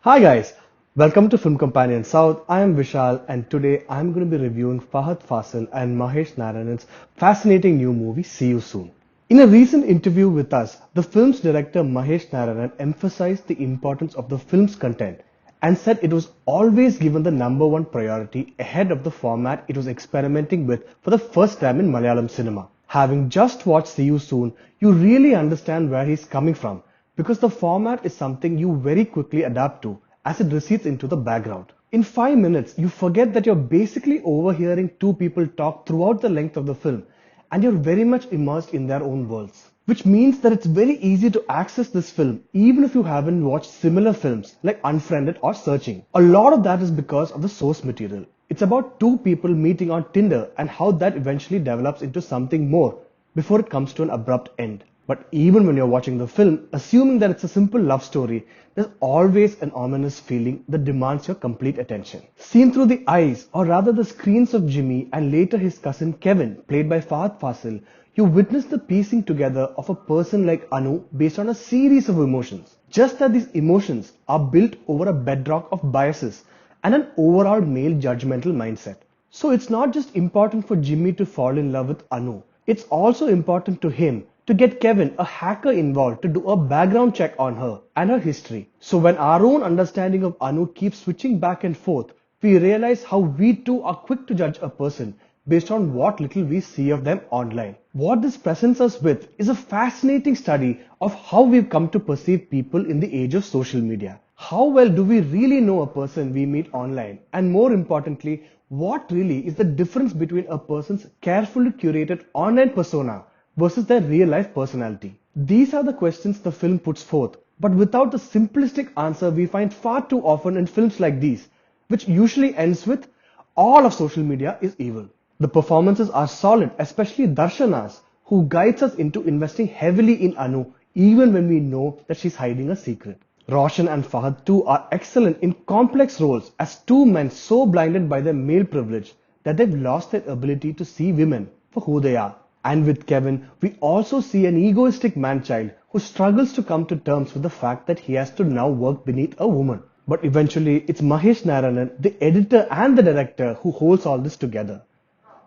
Hi guys, welcome to Film Companion South. I am Vishal and today I am going to be reviewing Fahadh, Faasil and Mahesh Narayanan's fascinating new movie See You Soon. In a recent interview with us, the film's director Mahesh Narayanan emphasized the importance of the film's content and said it was always given the number one priority ahead of the format it was experimenting with for the first time in Malayalam cinema. Having just watched See You Soon, you really understand where he's coming from because the format is something you very quickly adapt to as it recedes into the background. In 5 minutes, you forget that you're basically overhearing two people talk throughout the length of the film and you're very much immersed in their own worlds. Which means that it's very easy to access this film even if you haven't watched similar films like Unfriended or Searching. A lot of that is because of the source material. It's about two people meeting on Tinder and how that eventually develops into something more before it comes to an abrupt end. But even when you're watching the film, assuming that it's a simple love story, there's always an ominous feeling that demands your complete attention. Seen through the eyes, or rather the screens of Jimmy and later his cousin Kevin, played by Fahadh Faasil, you witness the piecing together of a person like Anu based on a series of emotions. Just that these emotions are built over a bedrock of biases and an overall male judgmental mindset. So it's not just important for Jimmy to fall in love with Anu, it's also important to him to get Kevin, a hacker, involved to do a background check on her and her history. So when our own understanding of Anu keeps switching back and forth, we realize how we too are quick to judge a person based on what little we see of them online. What this presents us with is a fascinating study of how we've come to perceive people in the age of social media. How well do we really know a person we meet online? And more importantly, what really is the difference between a person's carefully curated online persona versus their real life personality? These are the questions the film puts forth, but without the simplistic answer we find far too often in films like these, which usually ends with all of social media is evil. The performances are solid, especially Darshana's, who guides us into investing heavily in Anu even when we know that she's hiding a secret. Roshan and Fahadh too are excellent in complex roles as two men so blinded by their male privilege that they've lost their ability to see women for who they are. And with Kevin, we also see an egoistic man-child who struggles to come to terms with the fact that he has to now work beneath a woman. But eventually, it's Mahesh Narayanan, the editor and the director, who holds all this together.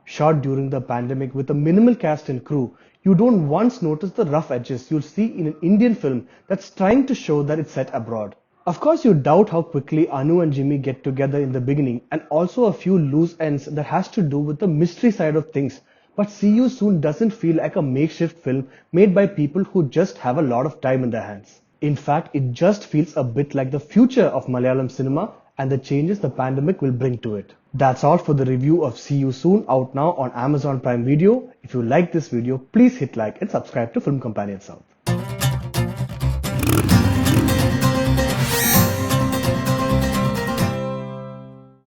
Shot during the pandemic with a minimal cast and crew, you don't once notice the rough edges you'll see in an Indian film that's trying to show that it's set abroad. Of course, you doubt how quickly Anu and Jimmy get together in the beginning, and also a few loose ends that has to do with the mystery side of things. But See You Soon doesn't feel like a makeshift film made by people who just have a lot of time in their hands. In fact, it just feels a bit like the future of Malayalam cinema and the changes the pandemic will bring to it. That's all for the review of See You Soon, out now on Amazon Prime Video. If you like this video, please hit like and subscribe to Film Companion South.